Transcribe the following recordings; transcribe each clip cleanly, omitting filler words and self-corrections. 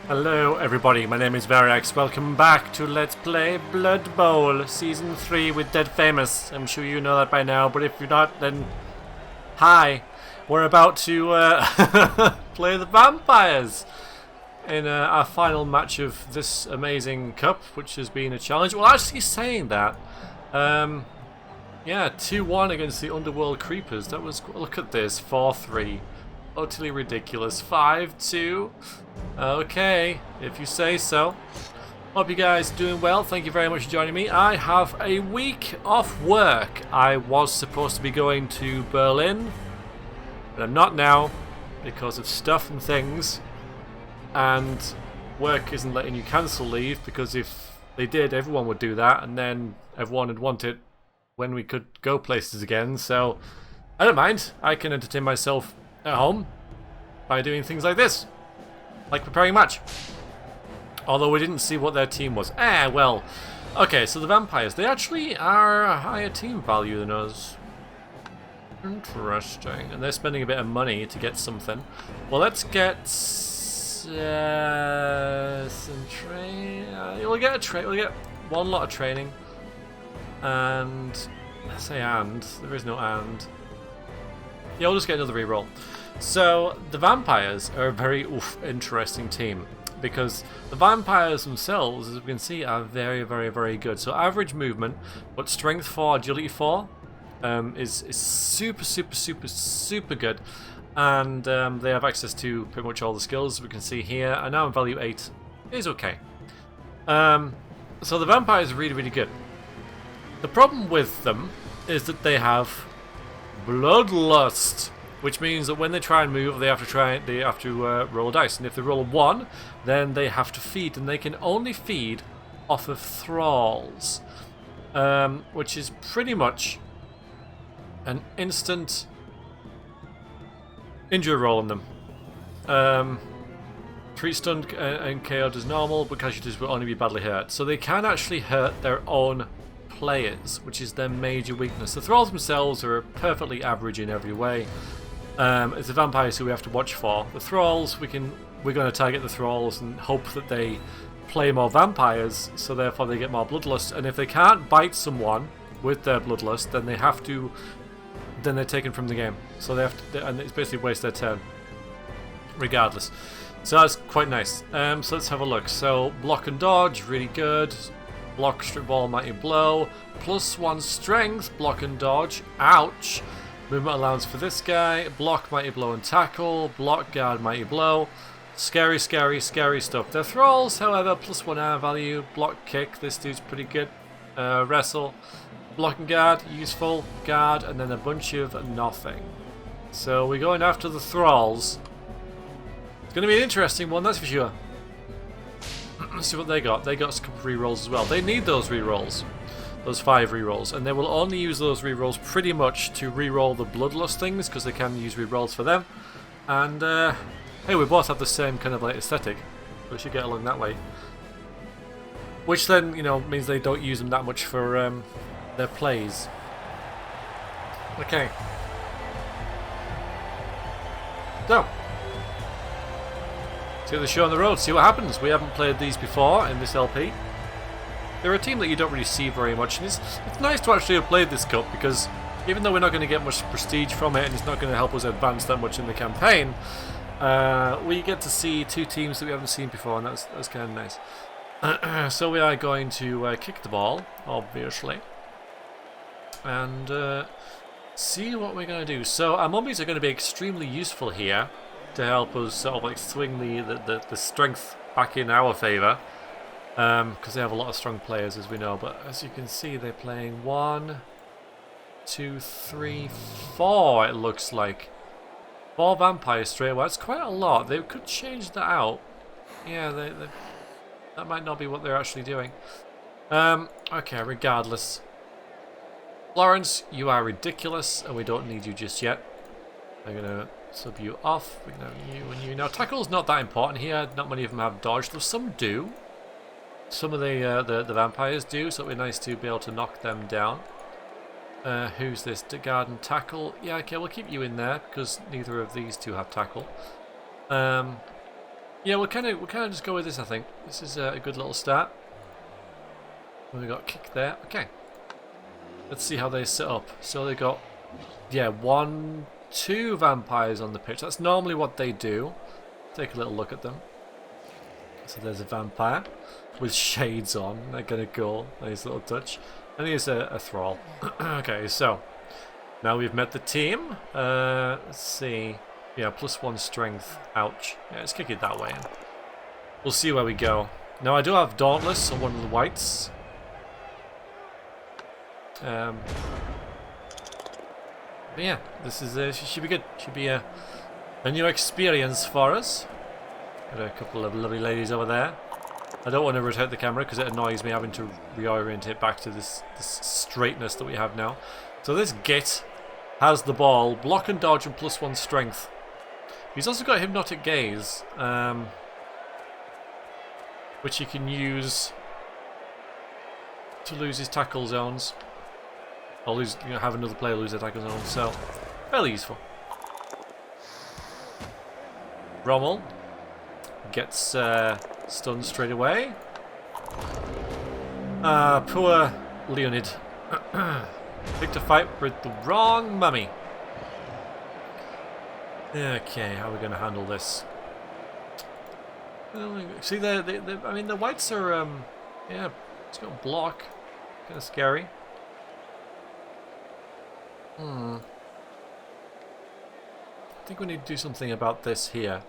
Hello everybody, my name is Variax. Welcome back to Let's Play Blood Bowl Season 3 with Dead Famous. I'm sure you know that by now, but if you're not, then hi. We're about to play the vampires in our final match of this amazing cup, which has been a challenge. Well, actually saying that, yeah, 2-1 against the Underworld Creepers. That was, look at this, 4-3. Utterly ridiculous. 5-2. Okay, if you say so. Hope you guys are doing well. Thank you very much for joining me. I have a week off work. I was supposed to be going to Berlin, but I'm not now because of stuff and things. And work isn't letting you cancel leave, because if they did, everyone would do that, and then everyone would want it when we could go places again. So I don't mind. I can entertain myself at home by doing things like this, like preparing a match. Although we didn't see what their team was. Well. Okay, so the vampires, they actually are a higher team value than us. Interesting. And they're spending a bit of money to get something. Well, let's get some train. We'll get we'll get one lot of training. And I say and. There is no and. Yeah, we'll just get another reroll. So the vampires are a very interesting team, because the vampires themselves, as we can see, are very, very, very good. So average movement, but strength 4, agility 4 is super, super, super, super good. And they have access to pretty much all the skills we can see here. And now in value 8 is okay. So the vampires are really, really good. The problem with them is that they have bloodlust, which means that when they try and move, they have to roll a dice, and if they roll a 1, then they have to feed, and they can only feed off of thralls, which is pretty much an instant injury roll on them. Treat stunned and KO'd as normal, but casualties will only be badly hurt. So they can actually hurt their own players, which is their major weakness. The thralls themselves are perfectly average in every way. It's the vampires who we have to watch for. The thralls, we're going to target the thralls and hope that they play more vampires, so therefore they get more bloodlust. And if they can't bite someone with their bloodlust, then then they're taken from the game. So they have to, and it's basically waste their turn, regardless. So that's quite nice. So let's have a look. So block and dodge, really good. Block, strip ball, mighty blow. +1 strength, block and dodge. Ouch. Movement allowance for this guy. Block, mighty blow and tackle. Block, guard, mighty blow. Scary, scary, scary stuff. Their thralls, however, +1 R value. Block, kick. This dude's pretty good. Wrestle. Block and guard, useful. Guard, and then a bunch of nothing. So we're going after the thralls. It's going to be an interesting one, that's for sure. Let's see what they got. They got a couple of rerolls as well. They need those rerolls. Those 5 rerolls. And they will only use those rerolls pretty much to reroll the bloodlust things, because they can use rerolls for them. And, hey, we both have the same kind of like aesthetic. We should get along that way. Which then, you know, means they don't use them that much for their plays. Okay. So. Let's get the show on the road, see what happens. We haven't played these before in this LP. They're a team that you don't really see very much, and it's nice to actually have played this cup, because even though we're not going to get much prestige from it, and it's not going to help us advance that much in the campaign, we get to see 2 teams that we haven't seen before, and that's kind of nice. So we are going to kick the ball, obviously, and see what we're going to do. So our mummies are going to be extremely useful here to help us sort of like swing the strength back in our favour, because they have a lot of strong players, as we know. But as you can see, they're playing 1, 2, 3, 4, it looks like. 4 vampires straight away. That's quite a lot. They could change that out. Yeah, that might not be what they're actually doing. Okay, regardless. Florence, you are ridiculous, and we don't need you just yet. I'm going to sub you off. We can have you and you. Now, tackle's not that important here. Not many of them have dodge, though some do. Some of the vampires do, so it'll be nice to be able to knock them down. Who's this? Guard and tackle. Yeah, okay, we'll keep you in there, because neither of these two have tackle. Yeah, we'll kind of just go with this. I think this is a good little start. We got kick there. Okay. Let's see how they set up. So they got, yeah, 1, 2 vampires on the pitch. That's normally what they do. Take a little look at them. So there's a vampire with shades on. They're gonna go. Nice little touch. And here's a thrall. Okay, so now we've met the team. Let's see. Yeah, +1 strength. Ouch. Yeah, let's kick it that way. We'll see where we go. Now I do have Dauntless on one of the whites. But yeah, this is should be good. Should be a new experience for us. Got a couple of lovely ladies over there. I don't want to rotate the camera because it annoys me having to reorient it back to this straightness that we have now. So this Git has the ball, block and dodge and +1 strength. He's also got Hypnotic Gaze, which he can use to lose his tackle zones. Or lose, have another player lose their tackle zone, so fairly useful. Rommel gets stunned straight away. Poor Leonid. Picked a fight with the wrong mummy. Okay, how are we going to handle this? See, I mean, the whites are, yeah, it's got block. Kind of scary. I think we need to do something about this here.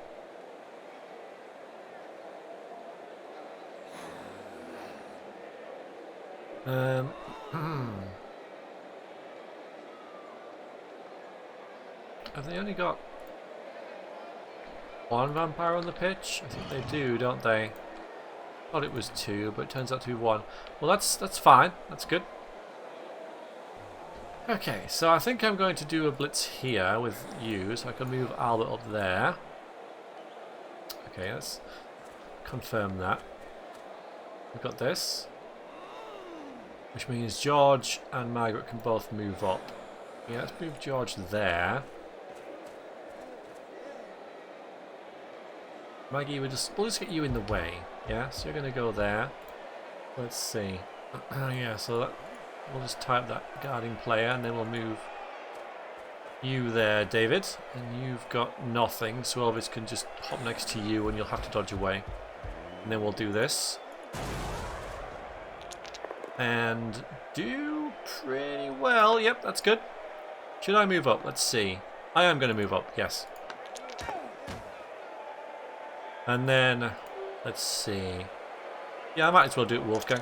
Have they only got 1 vampire on the pitch? I think they do, don't they? Thought it was 2, but it turns out to be 1. Well, that's fine. That's good. Okay, so I think I'm going to do a blitz here with you, so I can move Albert up there. Okay, let's confirm that. We've got this, which means George and Margaret can both move up. Yeah, let's move George there. Maggie, we'll just get you in the way. Yeah, so you're going to go there. Let's see. Yeah, so that, we'll just type that guarding player, and then we'll move you there, David. And you've got nothing, so Elvis can just hop next to you, and you'll have to dodge away. And then we'll do this. And do pretty well. Yep, that's good. Should I move up? Let's see. I am going to move up, yes. And then, let's see. Yeah, I might as well do it Wolfgang.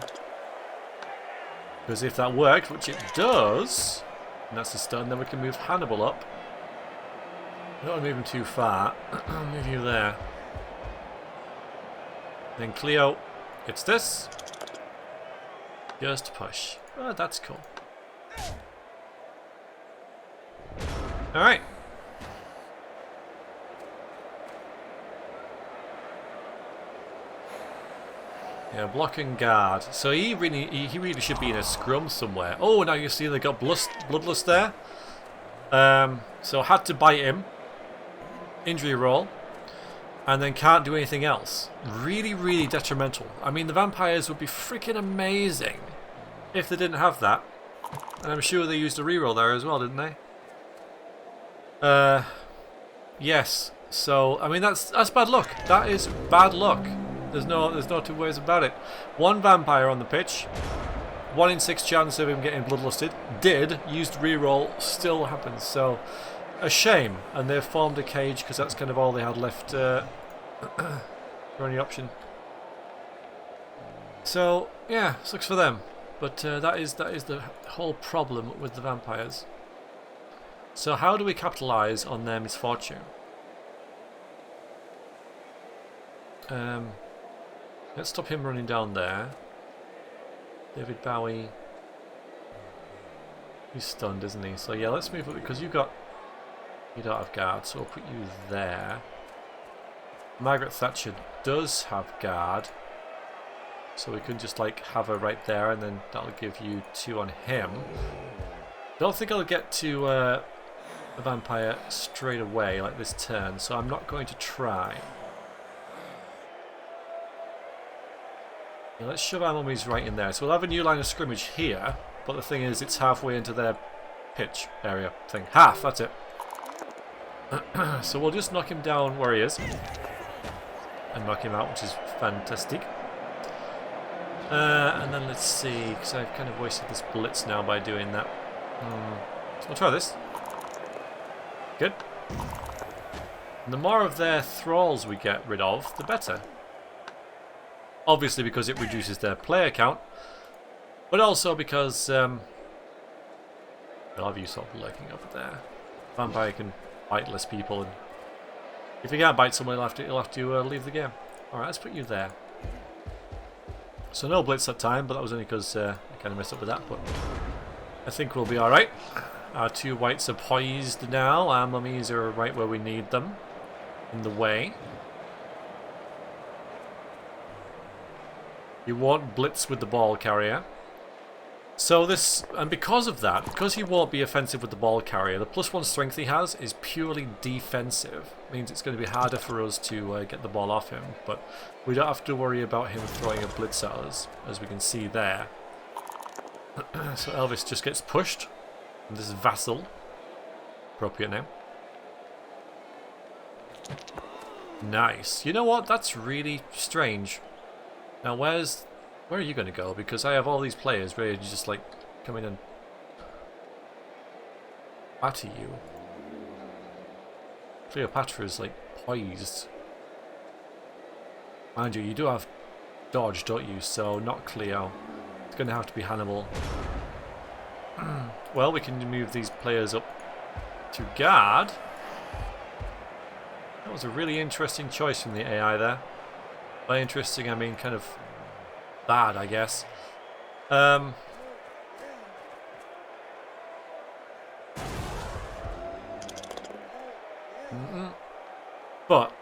Because if that worked, which it does, and that's a stun, then we can move Hannibal up. I don't want to move him too far. I'll move you there. Then Cleo gets this. Just push. Oh, that's cool. Alright. Yeah, block and guard. So he really should be in a scrum somewhere. Oh, now you see they got Bloodlust there. So had to bite him. Injury roll. And then can't do anything else. Really, really detrimental. I mean, the vampires would be freaking amazing if they didn't have that. And I'm sure they used a reroll there as well, didn't they? Yes. So, I mean, that's bad luck. That is bad luck. There's no two ways about it. 1 vampire on the pitch. 1 in 6 chance of him getting bloodlusted. Used reroll, still happens. So, a shame. And they've formed a cage because that's kind of all they had left for any option. So, yeah, sucks for them. But that is the whole problem with the vampires. So how do we capitalise on their misfortune? Let's stop him running down there. David Bowie. He's stunned, isn't he? So yeah, let's move up because you don't have guard, so we'll put you there. Margaret Thatcher does have guard. So we can just like have her right there, and then that'll give you 2 on him. Don't think I'll get to a vampire straight away like this turn, so I'm not going to try. Yeah, let's shove our mummies right in there. So we'll have a new line of scrimmage here, but the thing is, it's halfway into their pitch area thing. Half, that's it. So we'll just knock him down where he is. And knock him out, which is fantastic. And then let's see, because I've kind of wasted this blitz now by doing that. So we'll try this. Good. And the more of their thralls we get rid of, the better. Obviously because it reduces their player count, but also because I'll have you sort of lurking over there. Vampire can bite less people, and if you can't bite someone, you'll have to leave the game. All right, let's put you there. So no blitz that time, but that was only because I kind of messed up with that. But I think we'll be all right. Our two whites are poised now. Our mummies are right where we need them, in the way. You won't blitz with the ball carrier. So this, and because of that, because he won't be offensive with the ball carrier, the +1 strength he has is purely defensive. Means it's going to be harder for us to get the ball off him, but we don't have to worry about him throwing a blitz at us, as we can see there. So Elvis just gets pushed. And this is Vassal. Appropriate name. Nice. You know what? That's really strange. Now where are you going to go? Because I have all these players ready to just like come in and batter you. Cleopatra is like poised. Mind you, you do have dodge, don't you? So not Cleo. It's going to have to be Hannibal. Well, we can move these players up to guard. That was a really interesting choice from the AI there. By interesting, I mean kind of bad, I guess. But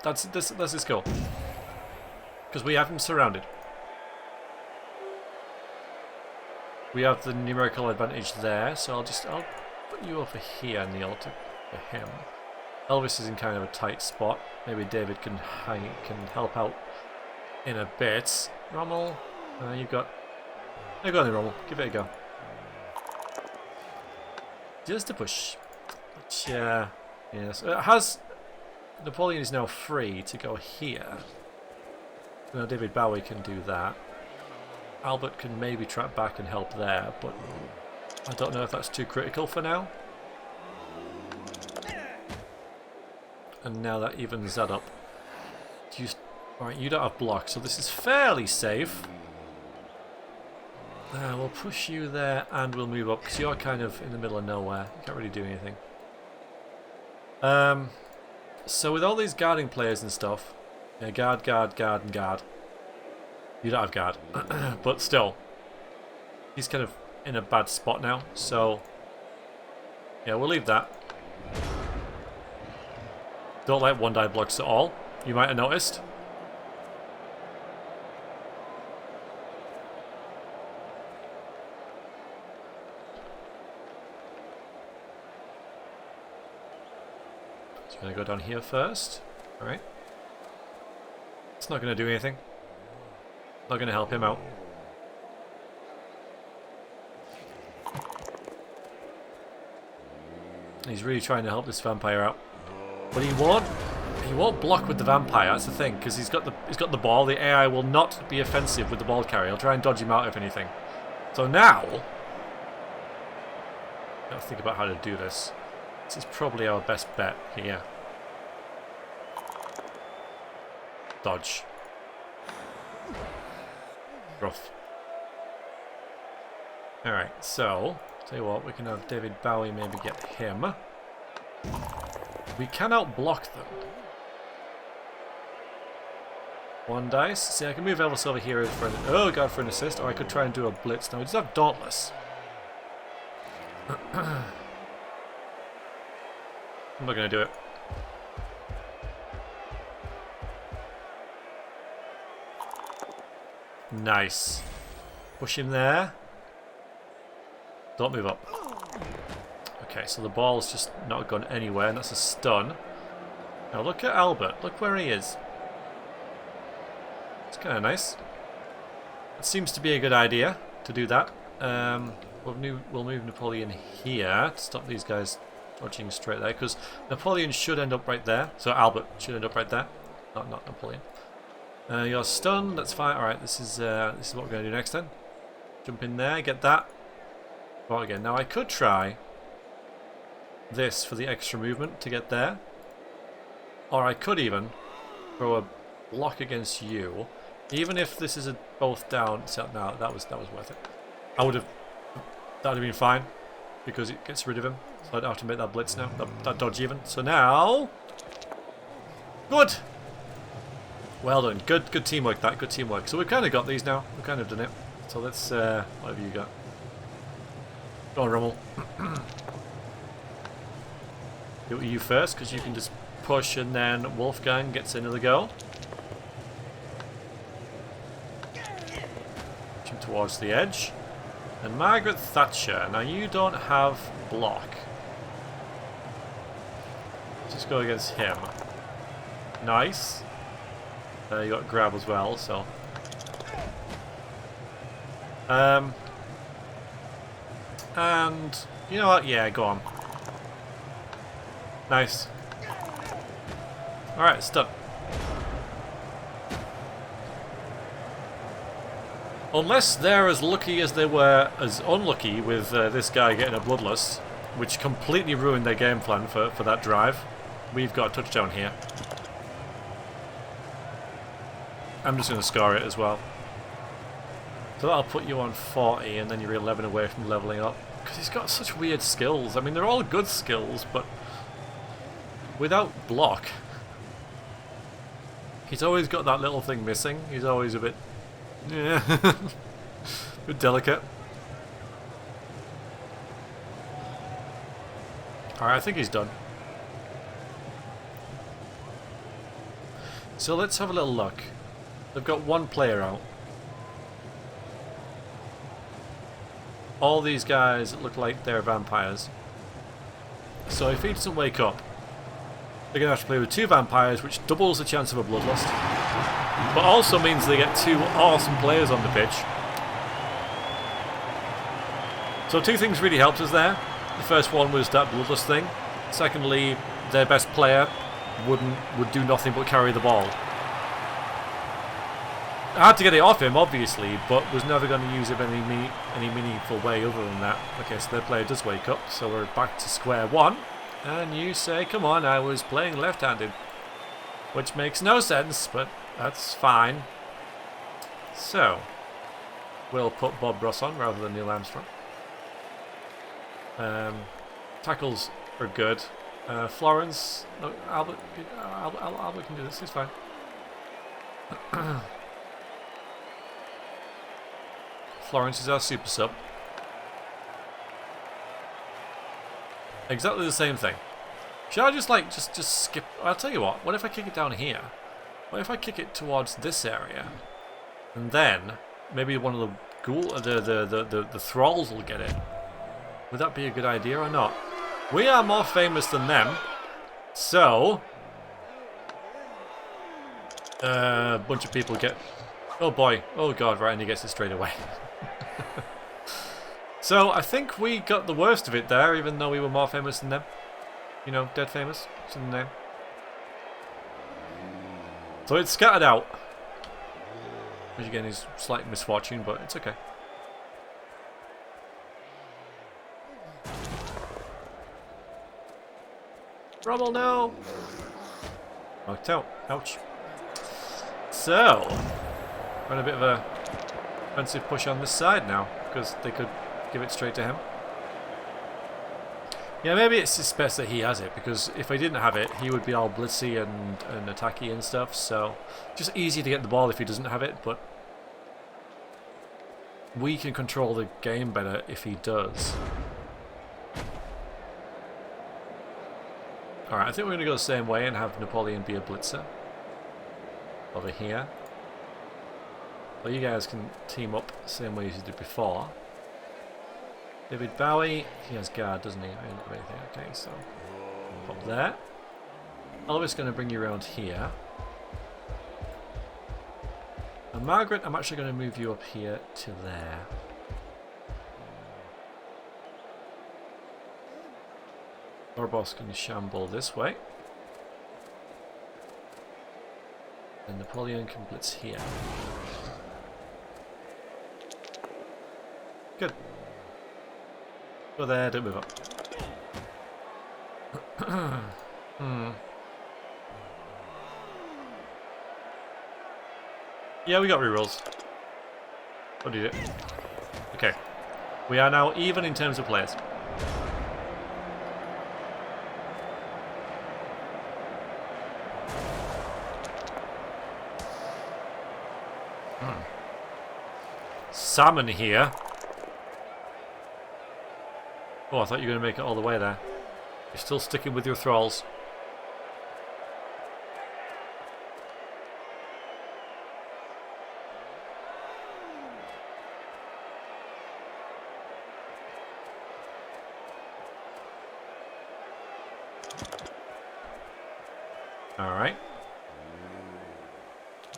let's just go, because we have him surrounded. We have the numerical advantage there, so I'll put you over here, Neil, for him. Elvis is in kind of a tight spot. Maybe David can help out in a bit. Rommel, you've got... No, go on then, Rommel. Give it a go. Just a push. Which, yes. It has... Napoleon is now free to go here. Now David Bowie can do that. Albert can maybe track back and help there, but I don't know if that's too critical for now. And now that evens that up. Alright, you don't have block, so this is fairly safe. We'll push you there and we'll move up, because you're kind of in the middle of nowhere. You can't really do anything. So with all these guarding players and stuff, yeah, guard, guard, guard, and guard. You don't have guard, but still, he's kind of in a bad spot now, so yeah, we'll leave that. Don't like one-die blocks at all, you might have noticed. So we're going to go down here first, alright. It's not going to do anything. Not going to help him out. He's really trying to help this vampire out, but he won't block with the vampire. That's the thing, because he's got the ball. The AI will not be offensive with the ball carrier. He'll try and dodge him out if anything. So now, let's think about how to do this. This is probably our best bet here. Dodge. Rough. Alright, so, tell you what, we can have David Bowie maybe get him. We can outblock them. One dice. See, I can move Elvis over here for an assist, or I could try and do a blitz. Now, we just have Dauntless. I'm not going to do it. Nice. Push him there. Don't move up. Okay, so the ball's just not gone anywhere, and that's a stun. Now look at Albert. Look where he is. It's kind of nice. It seems to be a good idea to do that. We'll move Napoleon here to stop these guys dodging straight there, because Napoleon should end up right there. So Albert should end up right there, not Napoleon. You're stunned. That's fine. All right, this is what we're going to do next then. Jump in there, get that. Go again. Now I could try this for the extra movement to get there, or I could even throw a block against you. Even if this is both down, so no, that was worth it. That would have been fine because it gets rid of him. So I don't have to make that blitz now. That dodge even. So now, good. Well done. Good teamwork. Good teamwork. So we've kind of got these now. We've kind of done it. So let's. What have you got? Go on, Rommel. Do you first, because you can just push, and then Wolfgang gets another go. Towards the edge. And Margaret Thatcher. Now you don't have block. Just go against him. Nice. You got grab as well, so. And you know what? Yeah, go on. Nice. Alright, it's done. Unless they're as lucky as they were as unlucky with this guy getting a bloodlust, which completely ruined their game plan for that drive. We've got a touchdown here. I'm just going to score it as well. So that'll put you on 40, and then you're 11 away from leveling up. Because he's got such weird skills. I mean, they're all good skills, but without block, he's always got that little thing missing. He's always a bit... yeah, a bit delicate. Alright, I think he's done. So let's have a little look. They've got one player out. All these guys look like they're vampires. So if he doesn't wake up, they're going to have to play with 2 vampires, which doubles the chance of a bloodlust. But also means they get 2 awesome players on the pitch. So 2 things really helped us there. The first one was that bloodlust thing. Secondly, their best player would do nothing but carry the ball. I had to get it off him, obviously, but was never going to use it any meaningful way other than that. Okay, so their player does wake up, so we're back to square one. And you say, come on, I was playing left-handed. Which makes no sense, but that's fine. So, we'll put Bob Ross on rather than Neil Armstrong. Tackles are good. Florence, no, Albert can do this, he's fine. Florence is our super sub. Exactly the same thing. Should I just skip? I'll tell you what if I kick it down here? What if I kick it towards this area? And then maybe one of the the thralls will get it. Would that be a good idea or not? We are more famous than them. So a bunch of people get... oh boy, oh god, right, and he gets it straight away. So I think we got the worst of it there, even though we were more famous than them. You know, dead famous, it's in the name. So it's scattered out. Which again is slight misfortune, but it's okay. Rommel, no! Knocked out. Ouch. So, we're on a bit of a offensive push on this side now, because they could give it straight to him. Yeah, maybe it's just best that he has it, because if I didn't have it, he would be all blitzy and attacky and stuff, so just easy to get the ball if he doesn't have it, but we can control the game better if he does. Alright, I think we're going to go the same way and have Napoleon be a blitzer. Over here. Well, you guys can team up the same way as you did before. David Bowie, he has guard, doesn't he? I didn't have anything. Okay, so pop there. Elvis going to bring you around here. And Margaret, I'm actually going to move you up here to there. Orboss can shamble this way. And Napoleon can blitz here. Good. Go there, don't move up. Yeah, we got rerolls. What did it? Okay. We are now even in terms of players. Salmon here. Oh, I thought you were going to make it all the way there. You're still sticking with your thralls. Alright.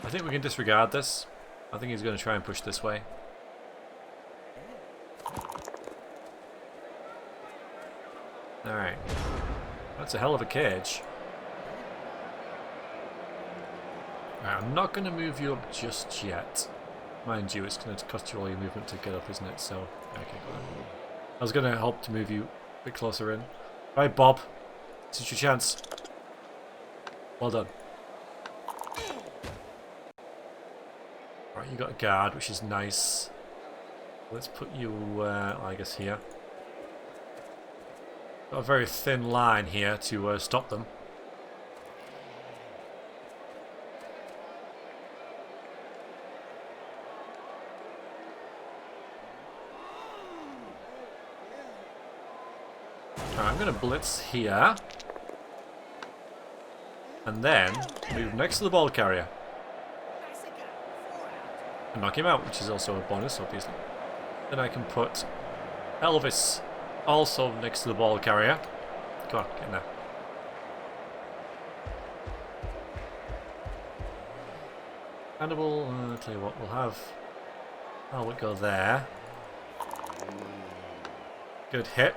I think we can disregard this. I think he's going to try and push this way. Alright. That's a hell of a cage. Right, I'm not going to move you up just yet. Mind you, it's going to cost you all your movement to get up, isn't it? So, okay, go on. I was going to help to move you a bit closer in. Right, Bob. This is your chance. Well done. Right, you got a guard, which is nice. Let's put you, I guess, here. Got a very thin line here to stop them. Alright, I'm going to blitz here. And then move next to the ball carrier. And knock him out, which is also a bonus, obviously. Then I can put Elvis also next to the ball carrier. Go on, get in there. Hannibal, I'll tell you what, we'll have Albert go there. Good hit.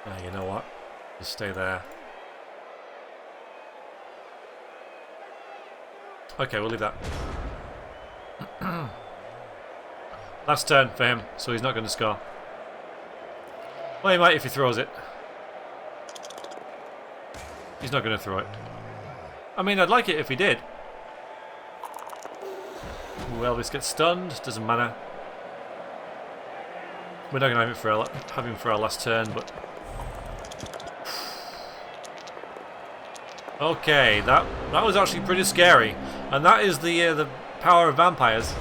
Ah, you know what? Just stay there. Okay, we'll leave that. Last turn for him, so he's not going to score. Well, he might if he throws it. He's not going to throw it. I mean, I'd like it if he did. Ooh, Elvis gets stunned, doesn't matter. We're not going to have him for our last turn, but... Okay, that was actually pretty scary. And that is the power of vampires.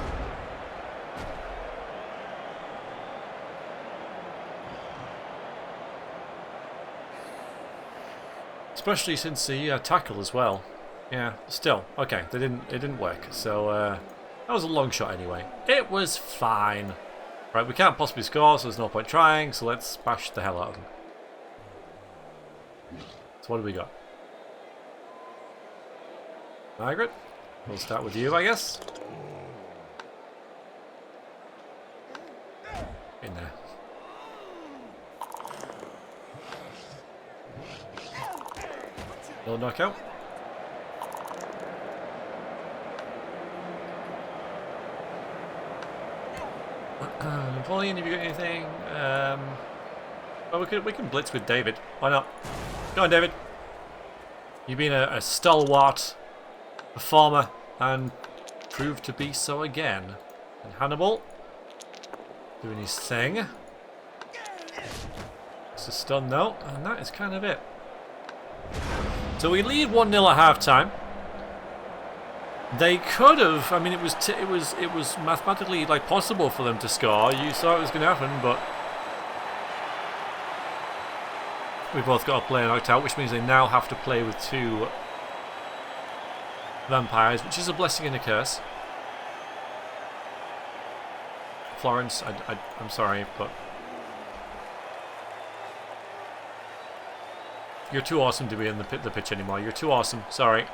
Especially since the tackle as well. Yeah, still. Okay, it didn't work. So that was a long shot anyway. It was fine. Right, we can't possibly score, so there's no point trying, so let's bash the hell out of them. So what do we got? Margaret? We'll start with you, I guess. In there. No knockout. Napoleon, have you got anything? Well, we can blitz with David. Why not? Go on, David. You've been a stalwart performer and proved to be so again. And Hannibal doing his thing. It's a stun though, and that is kind of it. So we lead 1-0 at half time. They could have. I mean, it was mathematically like possible for them to score. You saw it was going to happen, but we both got a player knocked out, which means they now have to play with 2 vampires, which is a blessing and a curse. Florence, I'm sorry, but you're too awesome to be in the pitch anymore. You're too awesome. Sorry.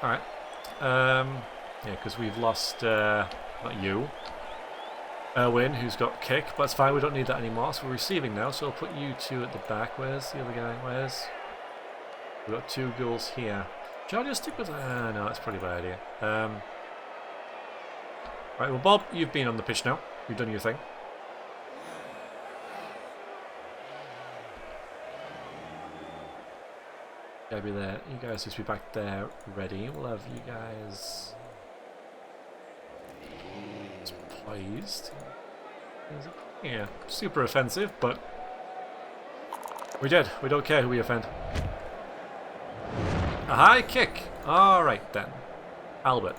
Alright. Yeah, because we've lost, not you, Erwin, who's got kick, but it's fine, we don't need that anymore, so we're receiving now, so I'll put you two at the back. Where's the other guy? Where's... We've got two goals here. Shall I just stick with... no, that's probably a bad idea. Right, well, Bob, you've been on the pitch now. You've done your thing. Gotta be there. You guys just be back there ready. We'll have you guys poised. Yeah, super offensive, but we did. We don't care who we offend. A high kick. All right then, Albert,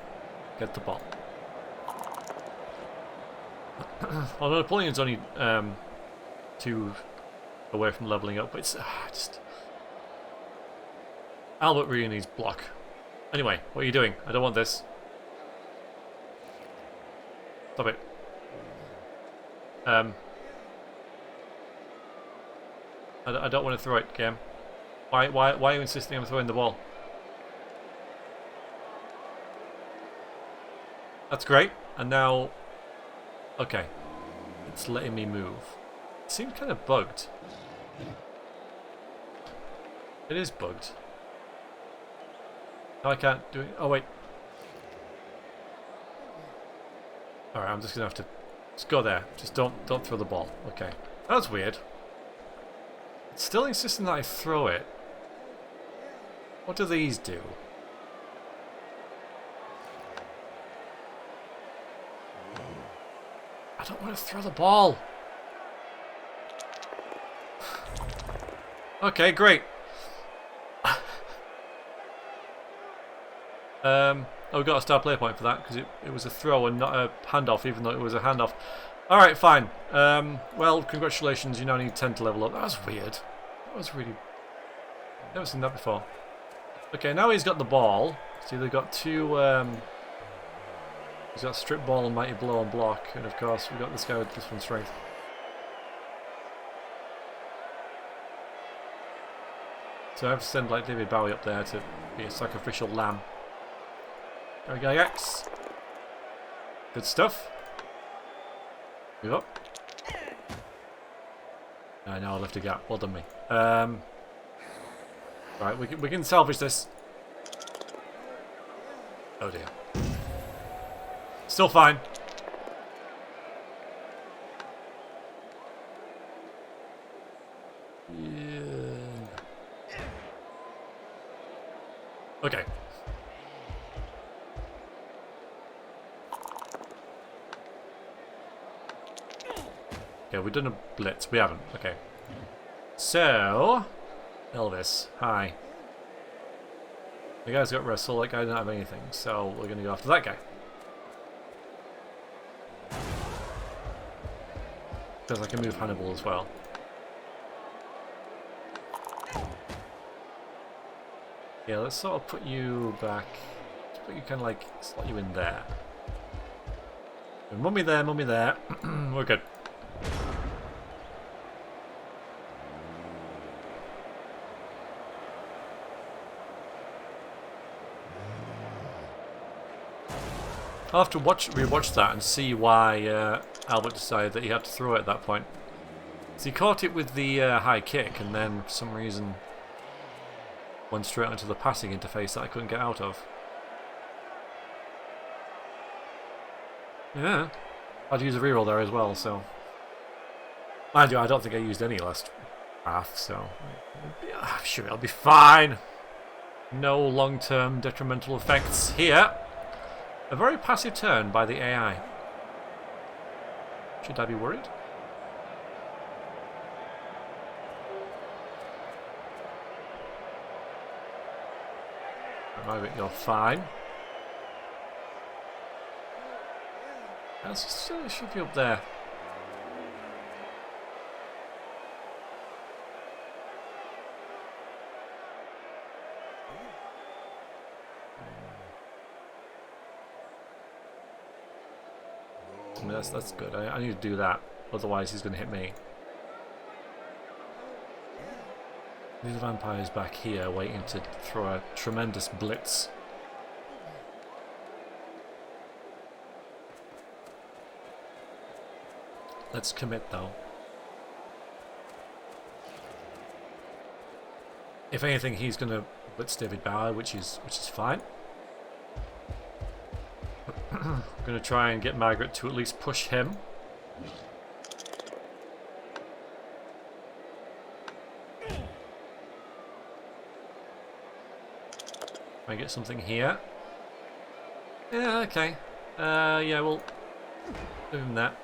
get the ball. Although Napoleon's only 2 away from leveling up, but it's just Albert really needs block. Anyway, what are you doing? I don't want this. Stop it. I don't want to throw it, game. Why are you insisting on throwing the ball? That's great. And now, okay, it's letting me move. It seemed kind of bugged. It is bugged. No, I can't do it. Oh wait. All right, I'm just gonna have to just go there. Just don't throw the ball. Okay, that was weird. It's still insisting that I throw it. What do these do? I don't want to throw the ball. Okay, great. Oh, we got a star player point for that because it was a throw and not a handoff, even though it was a handoff. Alright, fine. Well, congratulations, you now need 10 to level up. That was weird. That was really... Never seen that before. Okay, now he's got the ball. See, they've got two... He's got strip ball and mighty blow and block, and of course we've got this guy with +1 strength. So I have to send like David Bowie up there to be a sacrificial lamb. There we go, X. Good stuff. Move up. Now I left a gap. Well done me. Right, we can salvage this. Oh dear. Still fine. Yeah. Okay. Okay, we've done a blitz. We haven't. Okay. So, Elvis, hi. The guy's got wrestle. That guy doesn't have anything, so we're going to go after that guy. Because I can move Hannibal as well. Yeah, let's sort of put you back. Let's put you kind of like, slot you in there. Mummy there, mummy there. We're good. I'll have to rewatch that and see why Albert decided that he had to throw it at that point. So he caught it with the high kick and then for some reason went straight into the passing interface that I couldn't get out of. Yeah. I'd use a reroll there as well, so... Mind you, I don't think I used any last half, so... I'm sure it'll be fine. No long-term detrimental effects here. A very passive turn by the AI. Should I be worried? You're fine. It should be up there. I mean, that's good. I need to do that, otherwise he's going to hit me. These vampires back here waiting to throw a tremendous blitz. Let's commit though. If anything, he's gonna blitz David Bauer, which is fine. I'm gonna try and get Margaret to at least push him. I get something here. Yeah, okay. Yeah, we'll do him that.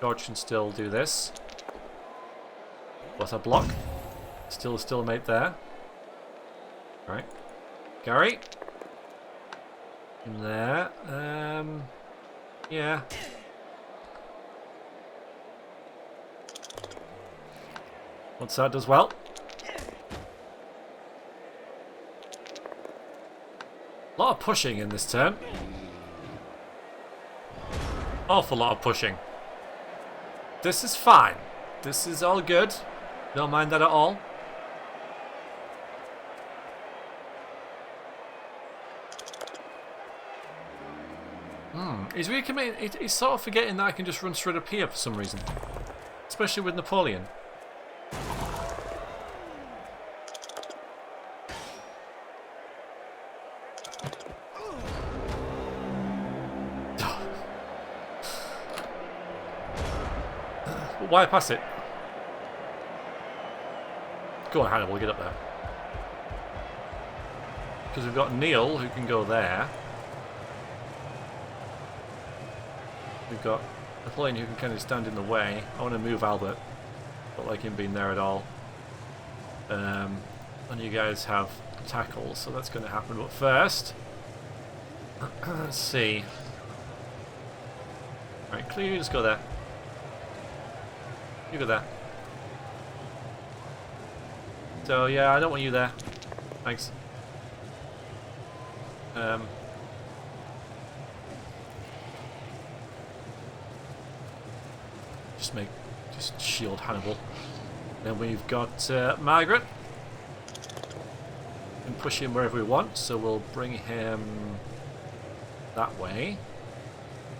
George can still do this. What a block. Still a stalemate there. Right. Gary. In there. Yeah. Once that does well. A lot of pushing in this turn. Awful lot of pushing. This is fine. This is all good. Don't mind that at all. He's really committing. He's sort of forgetting that I can just run straight up here for some reason. Especially with Napoleon. Why pass it? Go on, Hannibal, get up there. Because we've got Neil who can go there. We've got Napoleon who can kind of stand in the way. I want to move Albert. Don't like him being there at all. And you guys have tackles, so that's going to happen. But first, let's see. Right, clear, just go there. You go there. So yeah, I don't want you there. Thanks. Just shield Hannibal. Then we've got Margaret. We can push him wherever we want, so we'll bring him that way.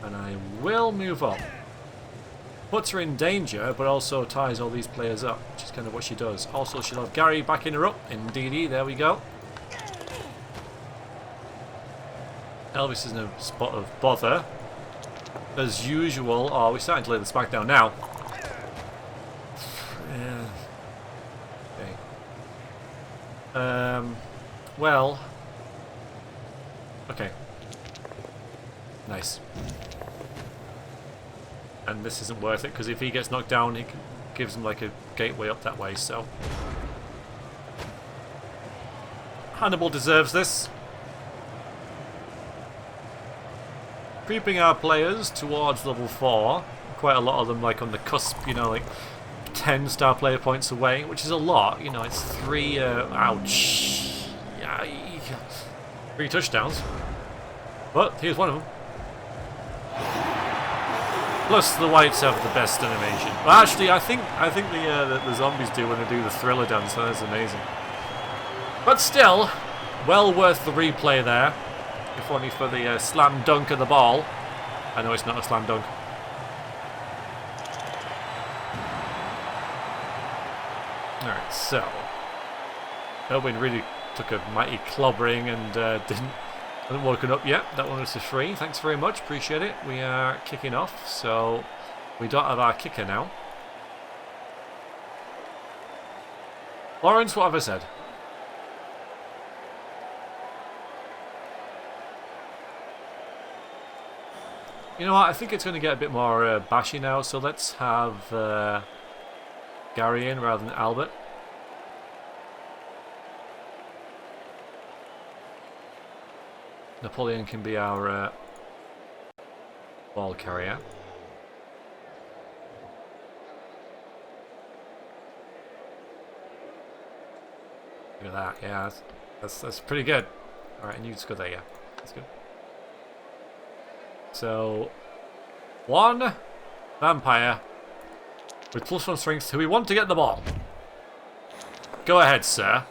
And I will move up. Puts her in danger, but also ties all these players up, which is kind of what she does. Also, she'll have Gary backing her up. Indeedy, there we go. Elvis is in a spot of bother. As usual. Oh, we're starting to lay this back down now. Yeah. Okay. Well. Okay. Nice. And this isn't worth it, because if he gets knocked down, he gives him like a gateway up that way, so... Hannibal deserves this. Creeping our players towards level 4. Quite a lot of them like on the cusp, you know, like 10 star player points away, which is a lot, you know, it's 3, ouch. Yeah, 3 touchdowns. But here's one of them. Plus, the whites have the best animation. Well, actually, I think the zombies do when they do the thriller dance. So that's amazing. But still, well worth the replay there. If only for the slam dunk of the ball. I know it's not a slam dunk. Alright, so Owen really took a mighty clobbering and hasn't woken up yet. That one was a free. Thanks very much. Appreciate it. We are kicking off, so we don't have our kicker now. Lawrence, what have I said? You know what? I think it's going to get a bit more bashy now, so let's have Gary in rather than Albert. Napoleon can be our ball carrier. Look at that, yeah, that's pretty good. Alright, and you just go there, yeah. That's good. So, 1 vampire with +1 strength who we want to get the ball. Go ahead, sir.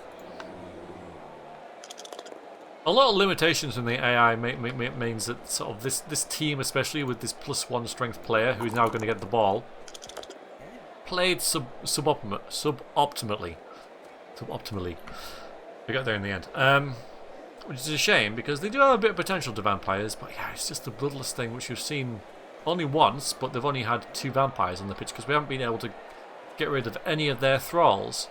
A lot of limitations from the AI means that sort of this team, especially with this +1 strength player who is now going to get the ball, played suboptimally. We got there in the end. Which is a shame because they do have a bit of potential to vampires, but yeah, it's just the bloodless thing which we've seen only once, but they've only had 2 vampires on the pitch because we haven't been able to get rid of any of their thralls.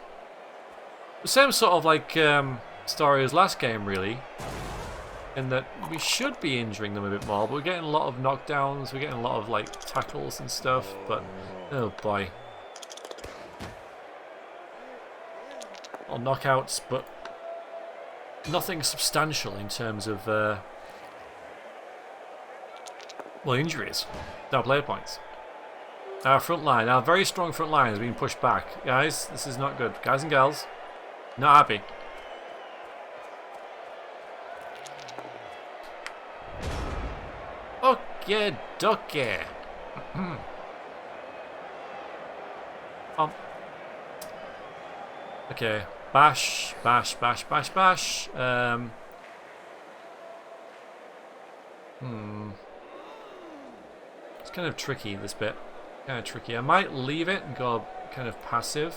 The same sort of like story as last game, really, in that we should be injuring them a bit more, but we're getting a lot of knockdowns, we're getting a lot of like tackles and stuff, but oh boy. Or knockouts, but nothing substantial in terms of well, injuries. No player points. Our front line, our very strong front line is being pushed back. Guys, this is not good. Guys and girls, not happy. Okay, dokie. Okay, bash. It's kind of tricky, this bit. Kind of tricky. I might leave it and go kind of passive.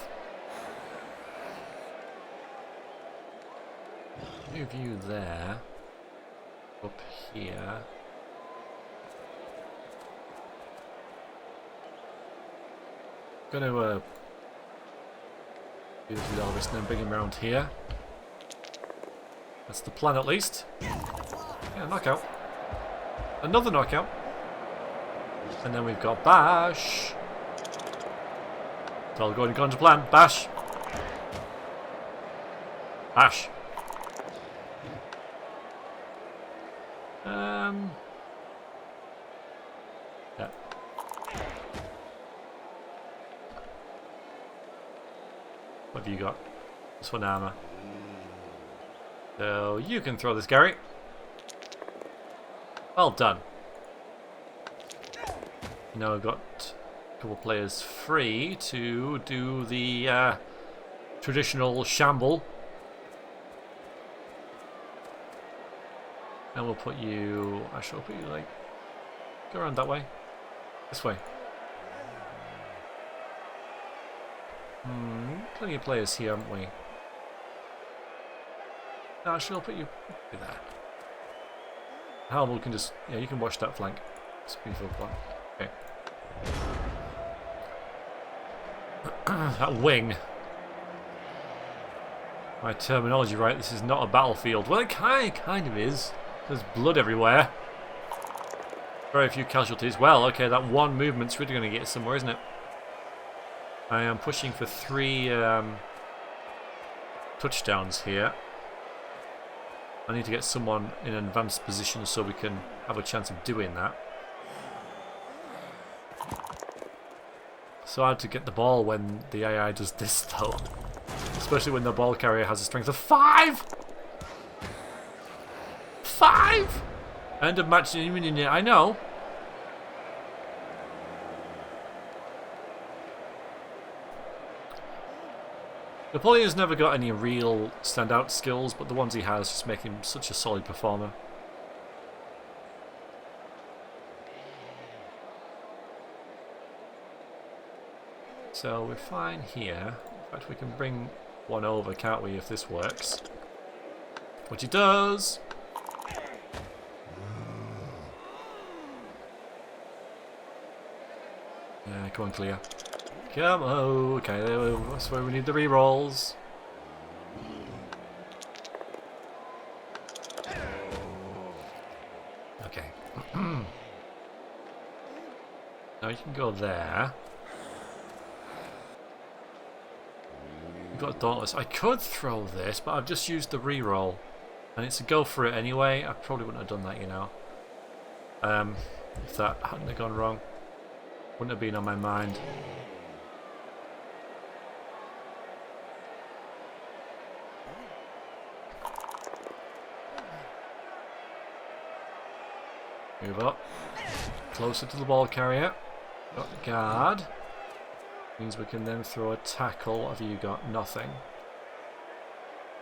Move you there. Up here. Gonna do this with Elvis and then bring him around here. That's the plan at least. Yeah, knockout. Another knockout. And then we've got bash. It's all going according to plan. Bash. Bash. Yeah. What have you got? This one armor. So you can throw this, Gary. Well done. Now I've got a couple of players free to do the traditional shamble. And we'll put you... Actually, I'll put you like... Go around that way. This way. Plenty of players here, haven't we? No, actually, I'll put you there. Hannibal can just... Yeah, you can watch that flank. It's a beautiful flank. Okay. That wing. My terminology right, this is not a battlefield. Well, it kind of is. There's blood everywhere. Very few casualties. Well, okay, that one movement's really going to get somewhere, isn't it? I am pushing for 3 touchdowns here. I need to get someone in an advanced position so we can have a chance of doing that. So hard to get the ball when the AI does this though. Especially when the ball carrier has a strength of 5! 5! End of match in I know. Napoleon's never got any real standout skills, but the ones he has just make him such a solid performer. So we're fine here. In fact, we can bring one over, can't we, if this works? Which it does! Yeah, come on, clear. Come on, okay, that's where we need the rerolls. Okay. Now you can go there. We've got Dauntless. I could throw this, but I've just used the reroll. And it's a go for it anyway. I probably wouldn't have done that, you know. If that hadn't have gone wrong. Wouldn't have been on my mind. Move up. Closer to the ball carrier. Got the guard. Means we can then throw a tackle. What have you got? Nothing.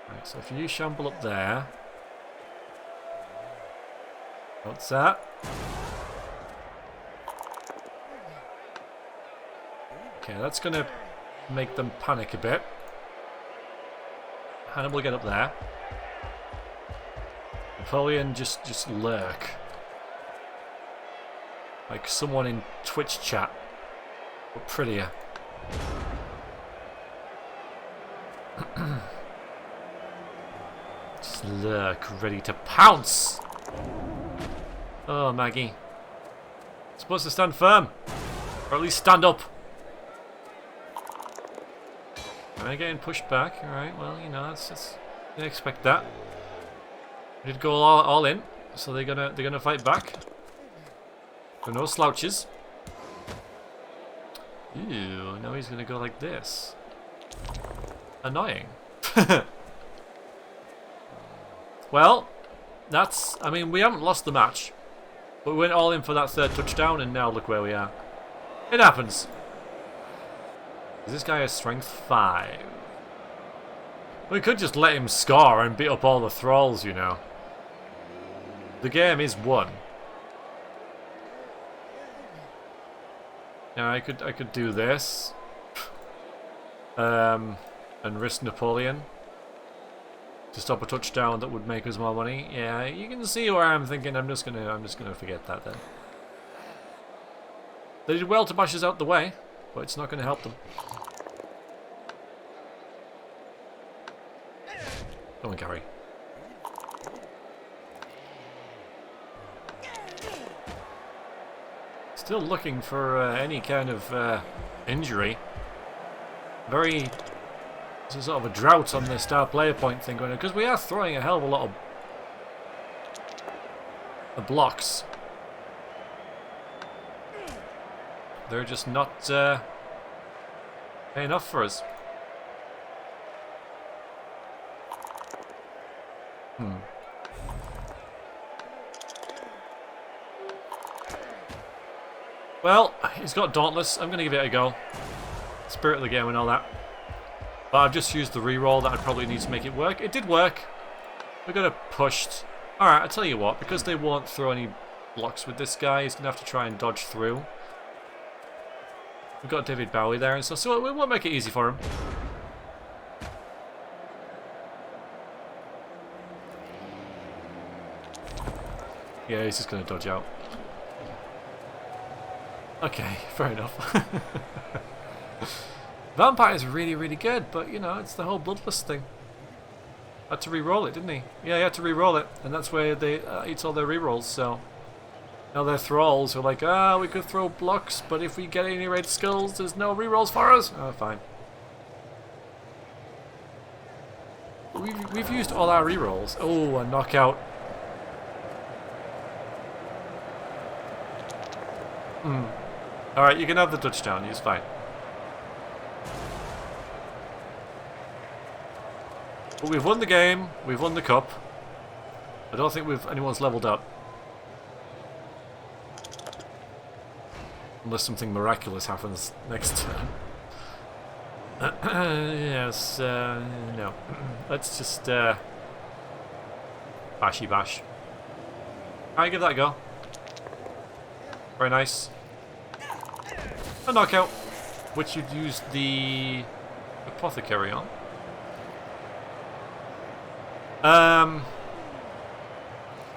Right, so if you shamble up there. What's that? Okay, that's gonna make them panic a bit. Hannibal, get up there. Napoleon, just lurk. Like someone in Twitch chat, but prettier. Just lurk, ready to pounce. Oh, Maggie. Supposed to stand firm, or at least stand up. Am I getting pushed back? All right. Well, you know, it's I expect that. We did go all in, so they're gonna fight back. So no slouches. Ew, now he's gonna go like this. Annoying. Well, I mean, we haven't lost the match. But we went all in for that third touchdown, and now look where we are. It happens. This guy has strength 5. We could just let him score and beat up all the thralls, you know. The game is won. Now I could do this. And risk Napoleon to stop a touchdown that would make us more money. Yeah, you can see where I'm thinking. I'm just gonna forget that then. They did well to bash us out the way, but it's not gonna help them. Come on, Gary. Still looking for any kind of injury. There's a sort of a drought on the star player point thing going on, because we are throwing a hell of a lot of blocks. They're just not paying enough for us. Well, he's got Dauntless. I'm going to give it a go. Spirit of the game and all that. But I've just used the reroll that I probably need to make it work. It did work. We got it pushed. Alright, I'll tell you what. Because they won't throw any blocks with this guy, he's going to have to try and dodge through. We've got David Bowie there and stuff, so we won't make it easy for him. Yeah, he's just going to dodge out. Okay, fair enough. Vampire is really, really good, but you know, it's the whole bloodlust thing. Had to re-roll it, didn't he? Yeah, he had to re-roll it, and that's where they eats all their re-rolls, so... Now their thralls are like, we could throw blocks, but if we get any red skulls, there's no re-rolls for us. Oh, fine. We've used all our re-rolls. Oh, a knockout. Alright, you can have the touchdown, he's fine. But we've won the game, we've won the cup. I don't think anyone's leveled up. Unless something miraculous happens next turn. Yes, no. Let's just bashy bash. Alright, give that a go. Very nice. A knockout, which you'd use the apothecary on.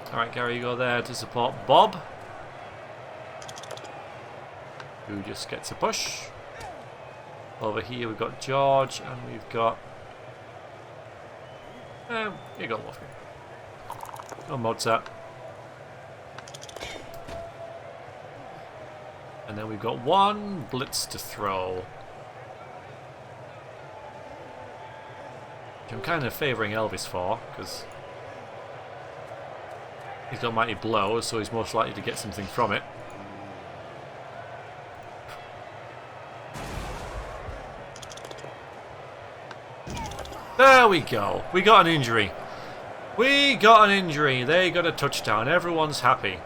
Alright, Gary, you go there to support Bob, who just gets a push. Over here we've got George, and we've got... you got Wolfgang. Oh, Mozart. And then we've got one blitz to throw. Which I'm kind of favouring Elvis for, because he's got mighty blows, so he's most likely to get something from it. There we go. We got an injury. We got an injury. They got a touchdown. Everyone's happy.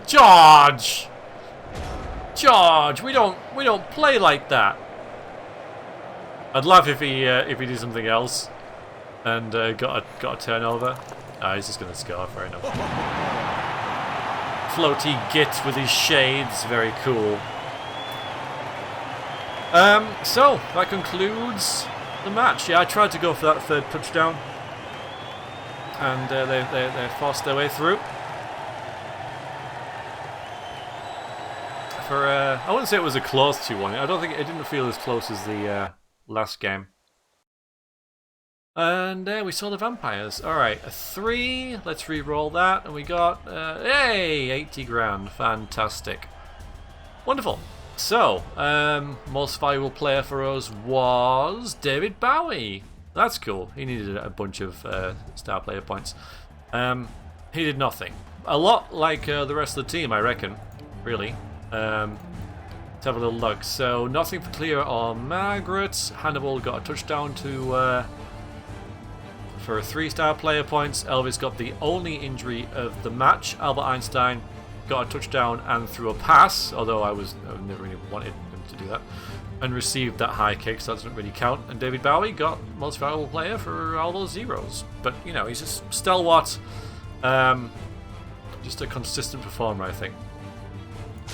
George! George, we don't play like that. I'd laugh if he did something else and got a turnover. Ah, he's just going to score. Fair enough. Floaty git with his shades, very cool. So that concludes the match. Yeah, I tried to go for that third touchdown, and they forced their way through. I wouldn't say it was a close 2-1. I don't think it didn't feel as close as the last game. And we saw the vampires. Alright, a 3. Let's re-roll that. And we got, hey, 80 grand. Fantastic. Wonderful. So, most valuable player for us was David Bowie. That's cool. He needed a bunch of star player points. He did nothing. A lot like the rest of the team, I reckon. Really. Let's have a little look. So, nothing for Cleo or Margaret. Hannibal got a touchdown to... for 3-star player points. Elvis got the only injury of the match. Albert Einstein got a touchdown and threw a pass, although I never really wanted him to do that, and received that high kick, so that doesn't really count. And David Bowie got most valuable player for all those zeros. But, you know, he's just stalwart, just a consistent performer, I think.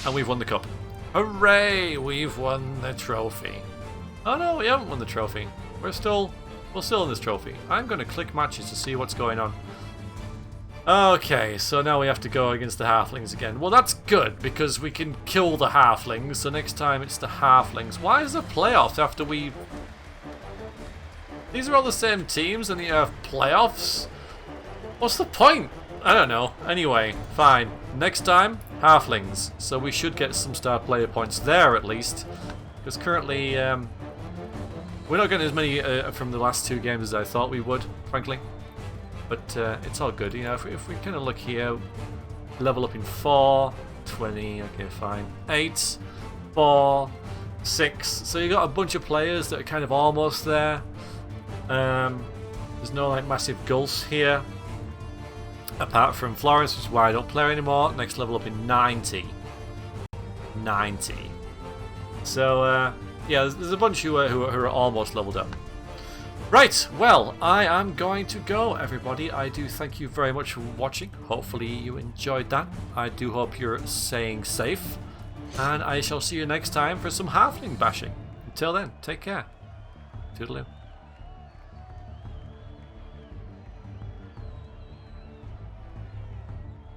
And we've won the cup. Hooray! We've won the trophy. Oh no, we haven't won the trophy. We're still in this trophy. I'm going to click matches to see what's going on. Okay, so now we have to go against the halflings again. Well, that's good, because we can kill the halflings, so next time it's the halflings. Why is there playoffs after we... These are all the same teams and you have playoffs? What's the point? I don't know. Anyway, fine. Next time, halflings. So we should get some star player points there at least. Because currently... we're not getting as many from the last 2 games as I thought we would, frankly. But it's all good. You know, if we kind of look here, level up in 4, 20, okay, fine. 8, 4, 6. So you got a bunch of players that are kind of almost there. There's no like massive gulfs here. Apart from Florence, which is why I don't play her anymore. Next level up in 90. 90. So, yeah, there's a bunch who are almost leveled up. Right, well, I am going to go, everybody. I do thank you very much for watching. Hopefully you enjoyed that. I do hope you're staying safe. And I shall see you next time for some halfling bashing. Until then, take care. Toodaloo.